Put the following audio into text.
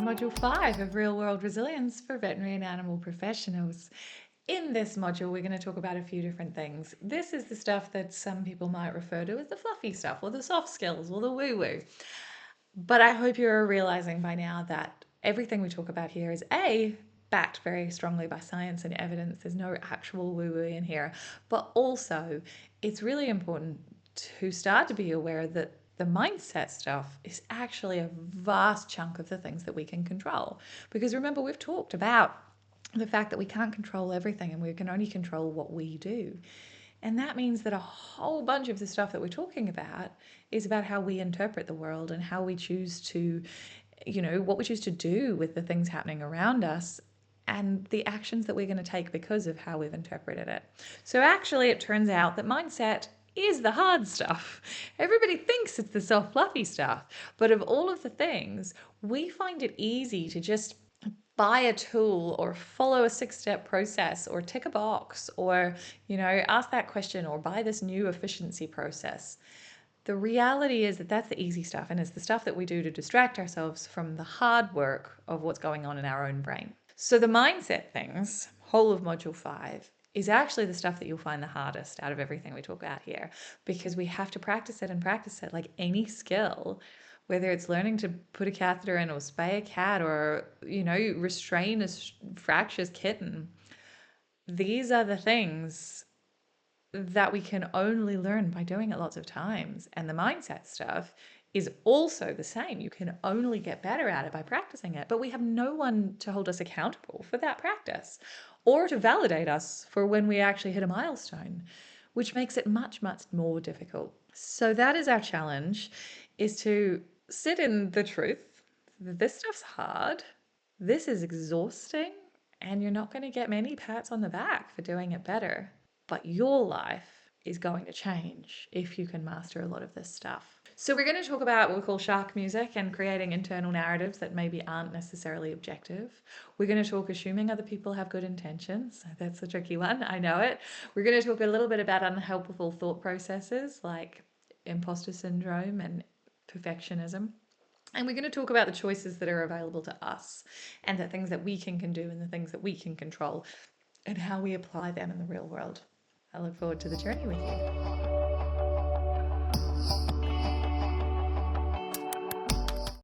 Module 5 of Real World Resilience for Veterinary and Animal Professionals. In this module, we're going to talk about a few different things. This is the stuff that some people might refer to as the fluffy stuff, or the soft skills, or the woo-woo. But I hope you're realizing by now that everything we talk about here is backed very strongly by science and evidence. There's no actual woo-woo in here. But also, it's really important to start to be aware that the mindset stuff is actually a vast chunk of the things that we can control. Because remember, we've talked about the fact that we can't control everything and we can only control what we do. And that means that a whole bunch of the stuff that we're talking about is about how we interpret the world and how we choose to, what we choose to do with the things happening around us and the actions that we're going to take because of how we've interpreted it. So actually, it turns out that mindset is the hard stuff. Everybody thinks it's the soft, fluffy stuff. But of all of the things, we find it easy to just buy a tool or follow a 6-step process or tick a box or, ask that question or buy this new efficiency process. The reality is that that's the easy stuff, and it's the stuff that we do to distract ourselves from the hard work of what's going on in our own brain. So the mindset things, whole of module 5, is actually the stuff that you'll find the hardest out of everything we talk about here, because we have to practice it like any skill, whether it's learning to put a catheter in or spay a cat or, restrain a fractious kitten. These are the things that we can only learn by doing it lots of times. And the mindset stuff is also the same. You can only get better at it by practicing it, but we have no one to hold us accountable for that practice or to validate us for when we actually hit a milestone, which makes it much, much more difficult. So that is our challenge, is to sit in the truth that this stuff's hard, this is exhausting, and you're not going to get many pats on the back for doing it better. But your life is going to change if you can master a lot of this stuff. So we're going to talk about what we call shark music and creating internal narratives that maybe aren't necessarily objective. We're going to talk assuming other people have good intentions. That's a tricky one, I know it. We're going to talk a little bit about unhelpful thought processes like imposter syndrome and perfectionism. And we're going to talk about the choices that are available to us and the things that we can do and the things that we can control and how we apply them in the real world. I look forward to the journey with you.